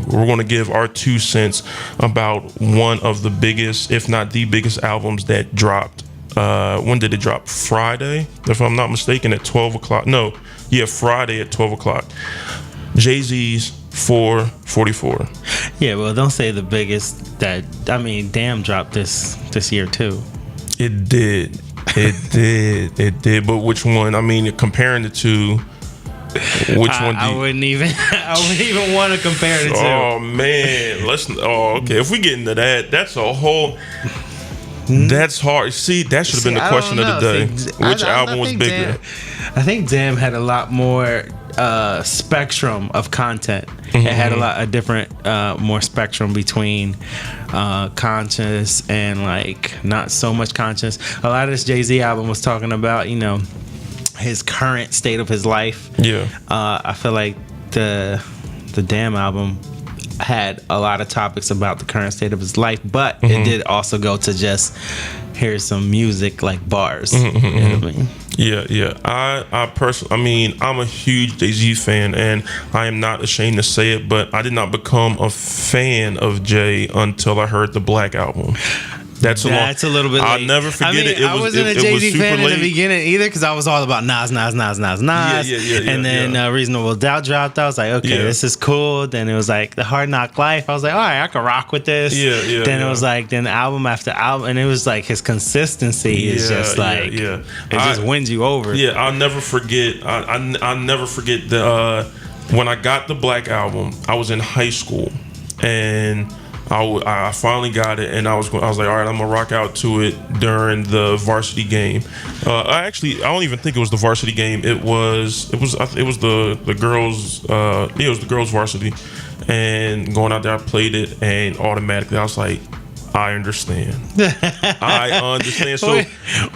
we're going to give our 2 cents about one of the biggest, if not the biggest albums that dropped. When did it drop? Friday, if I'm not mistaken, at 12 o'clock. No, yeah, Friday at 12 o'clock. Jay-Z's 444. Yeah, well, don't say the biggest. Damn dropped this year too. It did. It did. But which one? I mean, comparing the two, which one? I wouldn't even want to compare the two. Oh man, okay. If we get into that, that's a whole. That's hard. See, that should have been the question of the day. Which album was bigger? I think Damn had a lot more spectrum of content. It had a different, more spectrum between conscious and like not so much conscious. A lot of this Jay-Z album was talking about, his current state of his life. Yeah. I feel like the Damn album had a lot of topics about the current state of his life, but it did also go to just here's some music, like bars. You know what I mean? Yeah. I personally, I'm a huge Jay-Z fan, and I am not ashamed to say it, but I did not become a fan of Jay until I heard the Black album. That's a little bit late. I'll never forget it. I wasn't a Jay-Z fan in the beginning either, because I was all about Nas. Yeah. And then Reasonable Doubt dropped. I was like, okay, this is cool. Then it was like The Hard Knock Life. I was like, all right, I can rock with this. Then it was like, then album after album, and it was like his consistency is just like, it just wins you over. Yeah, I'll never forget. I'll never forget when I got the Black album. I was in high school, and I finally got it, and I was like, all right, I'm gonna rock out to it during the varsity game. I don't even think it was the varsity game. It was the girls. It was the girls varsity, and going out there, I played it, and automatically I was like, I understand. I understand. So,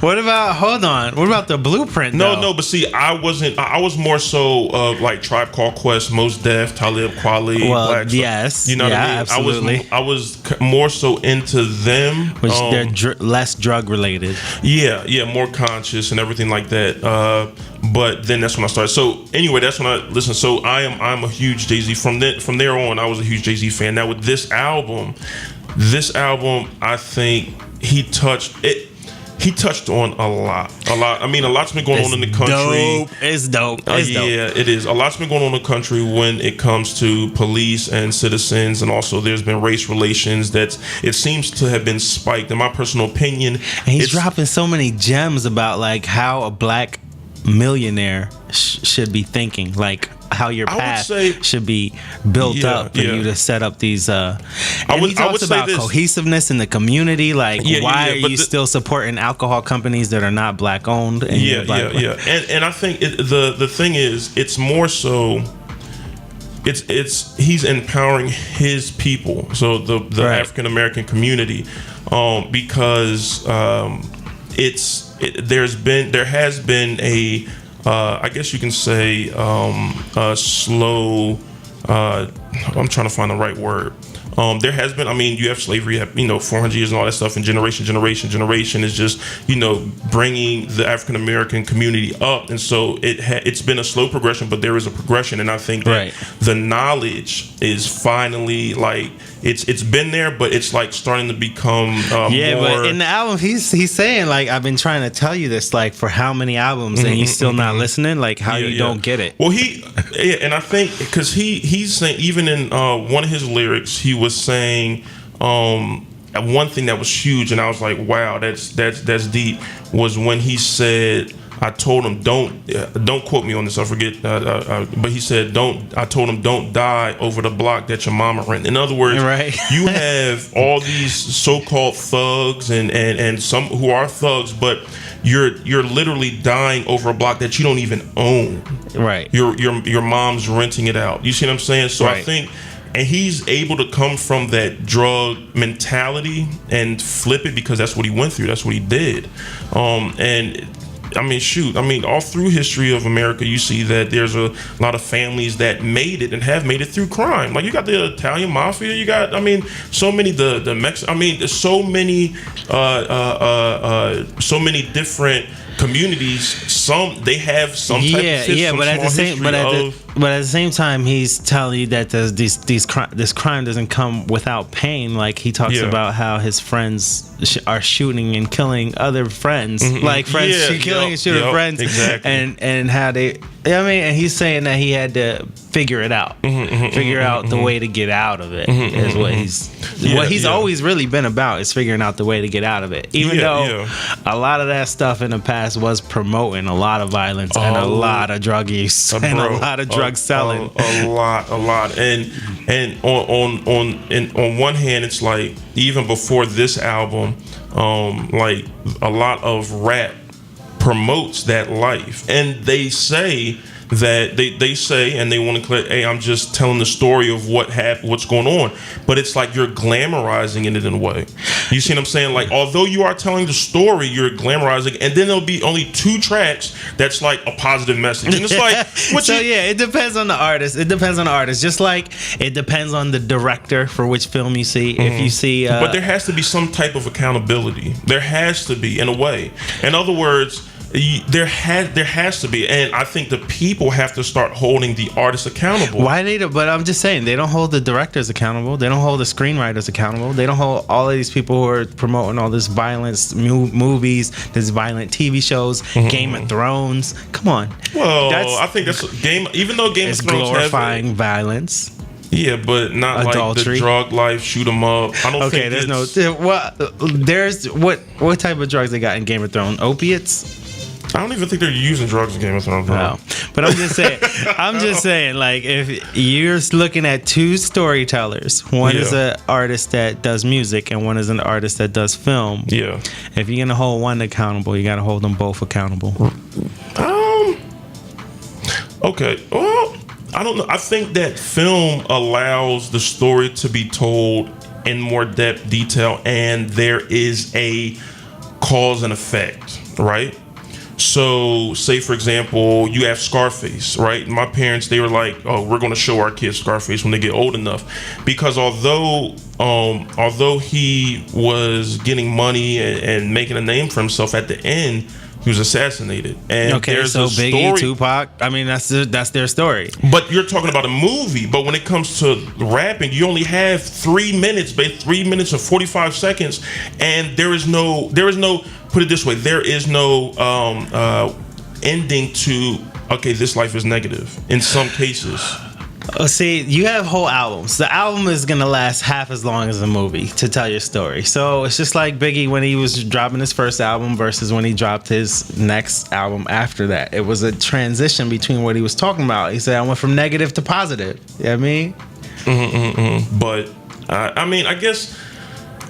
what about the Blueprint? No, but see, I was more so of like Tribe Called Quest, Mos Def, Talib Kweli. Well, Black yes, you know what I mean. Absolutely. I was more so into them, which they're less drug related. Yeah, more conscious and everything like that. But then that's when I started. So anyway, that's when I listened. So I'm a huge Jay-Z. From there on, I was a huge Jay-Z fan. Now with this album, I think he touched it. He touched on a lot. I mean, a lot's been going on in the country. It's dope. Yeah, it is. A lot's been going on in the country when it comes to police and citizens, and also there's been race relations that it seems to have been spiked. In my personal opinion, and he's dropping so many gems about like how a black millionaire should be thinking, like how your path should be built up for you to set up these and he talks about cohesiveness in the community, like why are you still supporting alcohol companies that are not black owned? And and I think the thing is, it's more so it's he's empowering his people, so the African American community, because there has been a I guess you can say a slow. I'm trying to find the right word. There has been. I mean, you have slavery, you have 400 years and all that stuff, and generation is just bringing the African American community up, and so it's been a slow progression, but there is a progression, and I think that the knowledge is finally like it's been there, but it's like starting to become more. But in the album, he's saying like, I've been trying to tell you this like for how many albums, and you still not listening, like how you don't get it. Well, and I think because he's saying, even in one of his lyrics, he was saying one thing that was huge, and I was like, wow, that's deep, was when he said, I told him don't quote me on this, I forget, but he said I told him don't die over the block that your mama rent. In other words, you have all these so-called thugs and some who are thugs, but you're literally dying over a block that you don't even own. Right. Your mom's renting it out. You see what I'm saying? So I think, and he's able to come from that drug mentality and flip it, because that's what he went through. That's what he did. And I mean, all through history of America, you see that there's a lot of families that made it and have made it through crime. Like you got the Italian mafia, you got, so many there's so many so many different communities, they have some type of history, but at the same time, he's telling you that this crime doesn't come without pain. Like he talks about how his friends are shooting and killing other friends, like friends killing and shooting friends, exactly, and how they. I mean, and he's saying that he had to figure it out, figure out the way to get out of it. Is what he's always really been about, is figuring out the way to get out of it. Even though a lot of that stuff in the past was promoting a lot of violence and a lot of drug use and a lot of drug selling, a lot, and on one hand, it's like even before this album, like a lot of rap promotes that life, and they say that they say, and they want to clear, hey, I'm just telling the story of what happened, what's going on, but it's like you're glamorizing it in a way. You see what I'm saying? Like, although you are telling the story, you're glamorizing, and then there'll be only 2 tracks that's like a positive message, and it's like, it depends on the artist. It depends on the artist, just like it depends on the director for which film you see. If you see, but there has to be some type of accountability. There has to be, in a way. In other words, there has to be, and I think the people have to start holding the artists accountable. But I'm just saying, they don't hold the directors accountable. They don't hold the screenwriters accountable. They don't hold all of these people who are promoting all this violence movies, this violent TV shows, Game of Thrones. Come on. Well, I think that's game. Even though Game of Thrones glorifying violence. Yeah, but not adultery. Like the drug life, shoot 'em up. I don't think there's what type of drugs they got in Game of Thrones? Opiates? I don't even think they're using drugs in Game of Thrones. No, but I'm just saying, like, if you're looking at 2 storytellers, one is an artist that does music and one is an artist that does film. Yeah. If you're gonna hold one accountable, you gotta hold them both accountable. Okay. Well, I don't know. I think that film allows the story to be told in more depth, detail, and there is a cause and effect, right? So, say for example, you have Scarface, right? My parents, they were like, "Oh, we're going to show our kids Scarface when they get old enough," because although he was getting money and making a name for himself, at the end he was assassinated. And there's so a Biggie, story. Tupac, I mean, that's their story. But you're talking about a movie. But when it comes to rapping, you only have 3 minutes, 3 minutes and 45 seconds, and there is no. Put it this way: there is no ending to. Okay, this life is negative in some cases. See, you have whole albums. The album is gonna last half as long as the movie to tell your story. So it's just like Biggie when he was dropping his first album versus when he dropped his next album after that. It was a transition between what he was talking about. He said, "I went from negative to positive." You know what I mean? But I mean, I guess.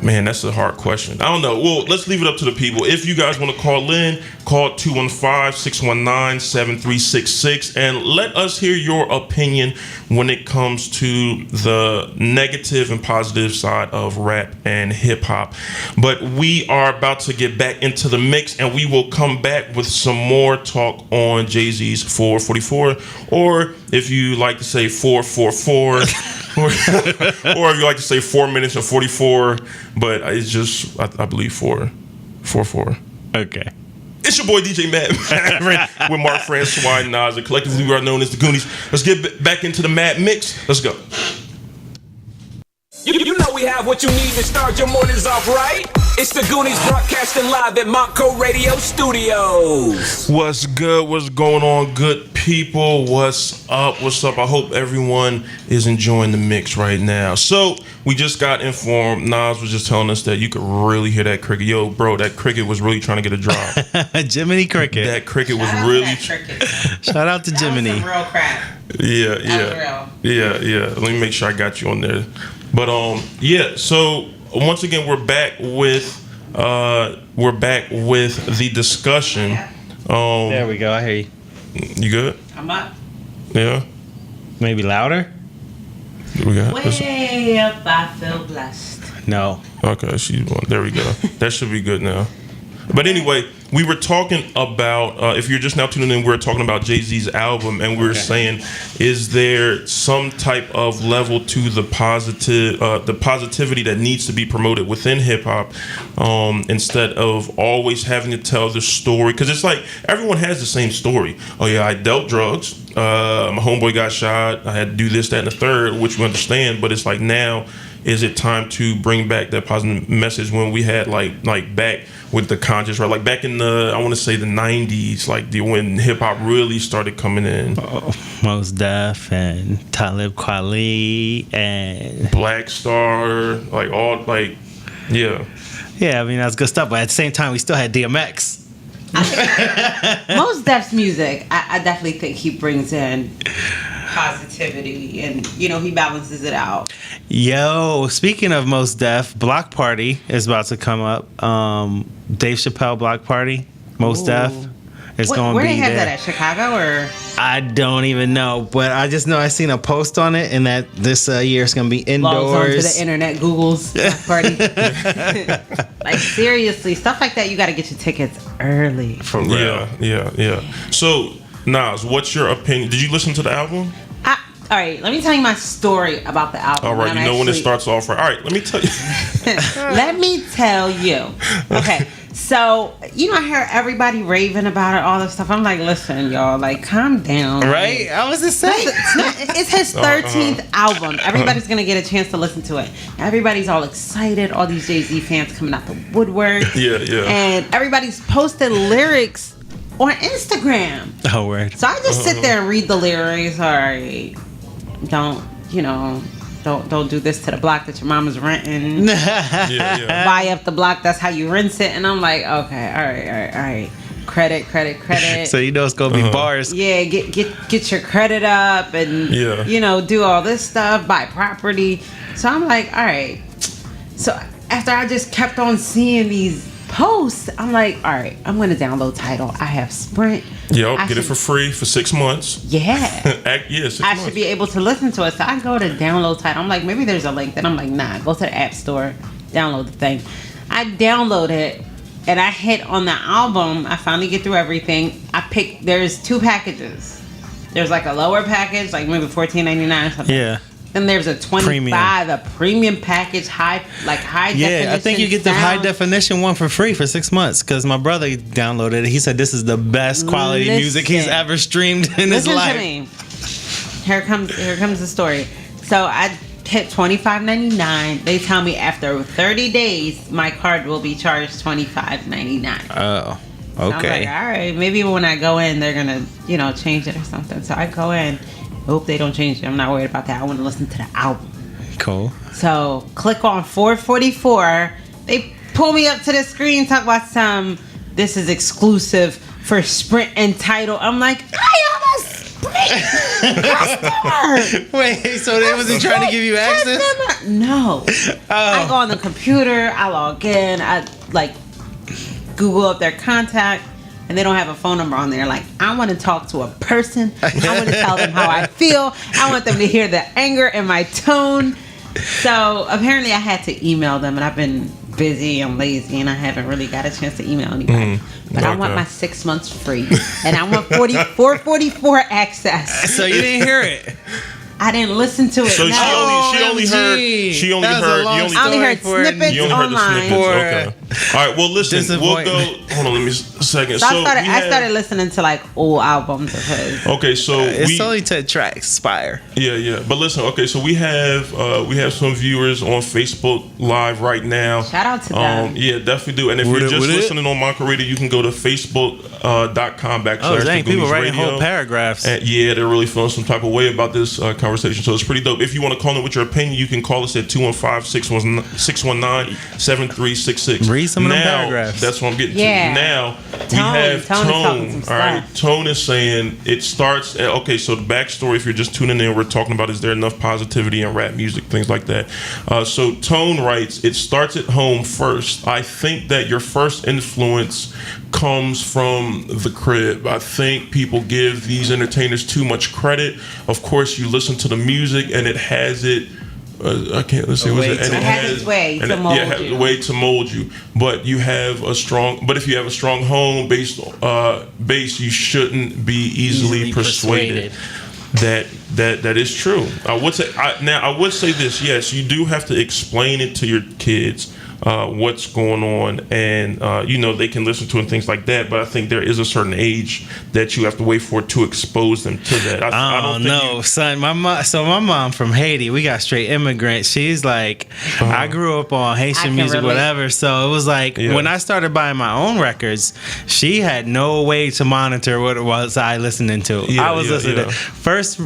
Man, that's a hard question. I don't know. Well, let's leave it up to the people. If you guys want to call in, call 215-619-7366 and let us hear your opinion when it comes to the negative and positive side of rap and hip hop. But we are about to get back into the mix, and we will come back with some more talk on Jay-Z's 444, or if you like to say 444. or if you like to say 4 minutes and 44, but it's just I believe 444. Okay. It's your boy DJ Mad Mavern with Marc Francois and Nas, and collectively we are known as the Gooniez. Let's get back into the Mad Mix. Let's go. You know we have what you need to start your mornings off right. It's the Gooniez broadcasting live at Montco Radio Studios. What's good? What's going on, good people? What's up? What's up? I hope everyone is enjoying the mix right now. So we just got informed. Nas was just telling us that you could really hear that cricket. Yo, bro, that cricket was really trying to get a drop. Jiminy Cricket. That cricket was really. Shout out to Jiminy. That was some real crap. Yeah. Let me make sure I got you on there. But yeah. So once again, we're back with the discussion. There we go. I hear you. You good? I'm up. Yeah. Maybe louder. We got way up. I feel blessed. No. Okay, there we go. That should be good now. But anyway, we were talking about, if you're just now tuning in, we were talking about Jay-Z's album, and we were saying, is there some type of level to the positivity that needs to be promoted within hip hop, instead of always having to tell the story? Because it's like everyone has the same story. Oh yeah, I dealt drugs. My homeboy got shot. I had to do this, that, and the third, which we understand. But it's like, now, is it time to bring back that positive message when we had like back with the conscious, right? Like back in I want to say the 90s, like when hip hop really started coming in. Mos Def and Talib Kweli and Black Star, like all, like, yeah. Yeah, I mean, that's good stuff. But at the same time, we still had DMX. Mos Def's music, I definitely think he brings in positivity, and he balances it out. Yo, speaking of Mos Def, Block Party is about to come up. Dave Chappelle Block Party, Mos Def. It's going to be where they have there. that at, Chicago or? I don't even know, but I just know I seen a post on it, and that this year it's going to be indoors. Logs onto the internet, Google's Block Party. Like, seriously, stuff like that, you got to get your tickets early. For real. Yeah. So, Nas, what's your opinion? Did you listen to the album? All right, let me tell you my story about the album. All right, when it starts off right. All right, let me tell you. Let me tell you. Okay, so, I hear everybody raving about it, all this stuff. I'm like, listen, y'all, like, calm down. Right? I was just saying. It's his 13th album. Everybody's going to get a chance to listen to it. Everybody's all excited. All these Jay-Z fans coming out the woodwork. Yeah. And everybody's posting lyrics on Instagram. Oh, word. So I just sit there and read the lyrics. All right. Don't do this to the block that your mama's renting. Yeah. Buy up the block, that's how you rinse it. And I'm like, okay, all right. Credit. So it's gonna be bars. Yeah, get your credit up and do all this stuff, buy property. So I'm like, all right. So after I just kept on seeing these posts, I'm like, all right, I'm gonna download Tidal. I have Sprint. Get it for free for 6 months. Yeah. 6 months. I should be able to listen to it. So I go to download Tidal. I'm like, maybe there's a link. Then I'm like, nah, go to the App Store, download the thing. I download it, and I hit on the album. I finally get through everything. There's 2 packages. There's like a lower package, like maybe $14.99 or something. Yeah. Then there's a 25, a premium package, high definition. Yeah, I think you get the high definition one for free for 6 months, because my brother downloaded it. He said this is the best quality music he's ever streamed in his life. Listen to me. Here comes the story. So I hit $25.99. They tell me after 30 days my card will be charged $25.99. Oh, okay. So I'm like, all right, maybe when I go in they're gonna change it or something. So I go in. Hope they don't change it. I'm not worried about that. I want to listen to the album. Cool. So click on 444. They pull me up to the screen, talk about this is exclusive for Sprint and Tidal. I'm like, I am a Sprint customer. Wait, so they wasn't trying to give you access? No. I go on the computer, I log in, I Google up their contact. And they don't have a phone number on there. Like, I want to talk to a person. I want to tell them how I feel. I want them to hear the anger in my tone. So apparently I had to email them, and I've been busy and lazy, and I haven't really got a chance to email anybody. But I want my 6 months free, and I want 444 access. So you didn't hear it? I didn't listen to it. So no. I only heard snippets online. Okay. All right. Well, listen. We'll go. Hold on. Let me a second. So I started listening to old albums of his. Okay. So it's only 10 tracks. Inspire. Yeah. But listen. Okay. So we have some viewers on Facebook Live right now. Shout out to them. Yeah, definitely do. And if you're just listening on Montgomery Radio, you can go to facebook.com/. Oh, dang! People writing whole paragraphs. And they're really feeling some type of way about this conversation. So it's pretty dope. If you want to call in with your opinion, you can call us at 215-619-7366. Read some of them paragraphs. That's what I'm getting to. Now we have Tone. All right, Tone is saying it starts. Okay, so the backstory, if you're just tuning in, we're talking about is there enough positivity in rap music, things like that. So Tone writes, it starts at home first. I think that your first influence comes from the crib. I think people give these entertainers too much credit. Of course, you listen to the music and it has it I can't. Let's see. It has its way to mold you. Yeah, way to mold you. But you have a strong. But if you have a strong home base, you shouldn't be easily persuaded. That is true. I would say this. Yes, you do have to explain it to your kids. What's going on, and they can listen to it and things like that. But I think there is a certain age that you have to wait for to expose them to that. I don't know, son. My mom from Haiti. We got straight immigrants. She's like, I grew up on Haitian music, whatever. So it was like when I started buying my own records, she had no way to monitor what it was I listening to. I was listening to first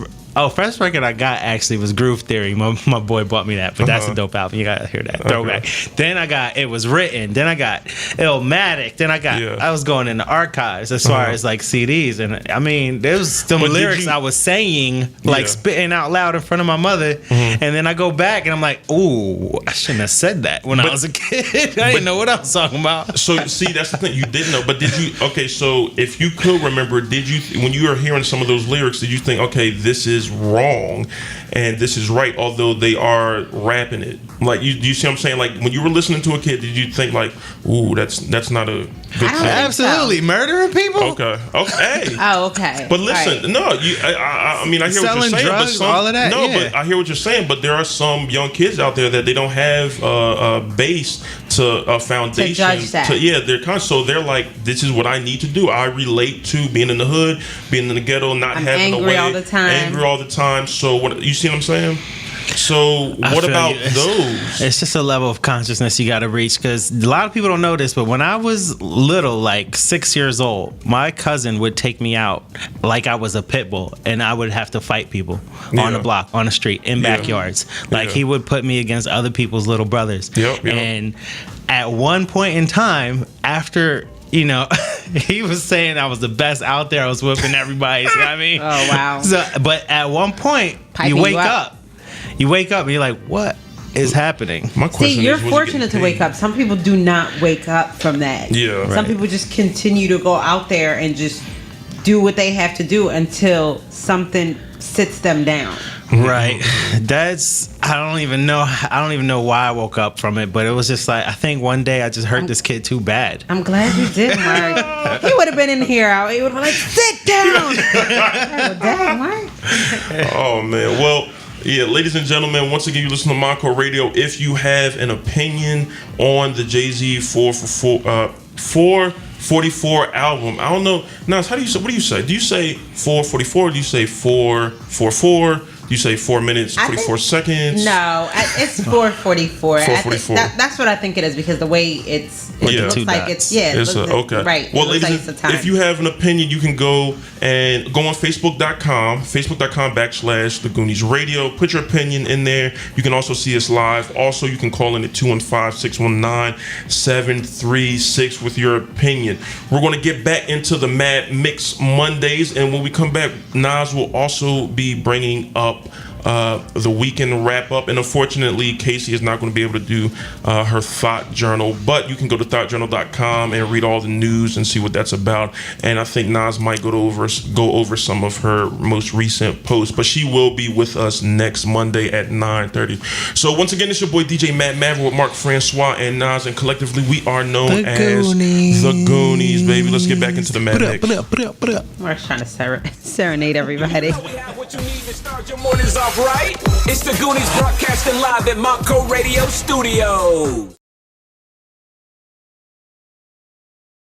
record I got actually was Groove Theory. My boy bought me that, but that's a dope album. You gotta hear that. Throwback. Then I got It Was Written. Then I got Illmatic. Then I got I was going in the archives as far as like CDs, and I mean there was some lyrics I was saying like spitting out loud in front of my mother, and then I go back and I'm like, ooh, I shouldn't have said that when I was a kid. I didn't know what I was talking about. So see, that's the thing, you didn't know. But did you? Okay, so if you could remember, did you when you were hearing some of those lyrics, did you think, okay, this is wrong and this is right, although they are rapping it? Like you see what I'm saying? Like when you were listening to a kid, did you think like, ooh, that's not a good thing? Absolutely. Murdering people? Okay. Oh, okay. But listen, no, I mean I hear what you're saying, drugs, but all of that, but I hear what you're saying, but there are some young kids out there that they don't have a base to a foundation to judge that. So they're like, this is what I need to do. I relate to being in the hood, being in the ghetto, not having a way, angry all the time. So what you see what I'm saying? So what about those? It's just a level of consciousness you got to reach, because a lot of people don't know this, but when I was little, like 6 years old, my cousin would take me out like I was a pit bull, and I would have to fight people on the block, on the street, in backyards. Like he would put me against other people's little brothers. And at one point in time, after he was saying I was the best out there, I was whipping everybody. You know what I mean? Oh wow. So, but at one point, you wake up. You wake up and you're like, what is happening? My question you're fortunate to wake up. Some people do not wake up from that. Yeah. Some people just continue to go out there and just do what they have to do until something sits them down. Right. I don't even know why I woke up from it, but it was just like, I think one day I just hurt this kid too bad. I'm glad you did, Mark. He would have been in here. He would have been like, sit down. Dang, Mark. Oh man. Well, yeah, ladies and gentlemen, once again, you listen to Monco Radio. If you have an opinion on the Jay-Z 444 album, I don't know. Nas, what do you say? Do you say 444? Do you say 444? Do you say 4 minutes, 44 seconds? No, it's 444. 444. That's what I think it is, because the way it looks like it's okay. Right. Well, ladies, if you have an opinion, you can go on Facebook.com/The Gooniez Radio. Put your opinion in there. You can also see us live. Also, you can call in at 215-619-736 with your opinion. We're going to get back into the Mad Mix Mondays, and when we come back, Nas will also be bringing up the weekend wrap up, and unfortunately Casey is not going to be able to do her THOT Journal, but you can go to THOTjournal.com and read all the news and see what that's about. And I think Nas might go over some of her most recent posts, but she will be with us next Monday at 9:30. So once again, it's your boy DJ Mad Mavern with Marc Francois and Nas, and collectively we are known as the Gooniez, baby. Let's get back into the Mad Mix. Marc's trying to serenade everybody. What you need to start your mornings off right? It's the Gooniez broadcasting live at Montgomery Radio Studios.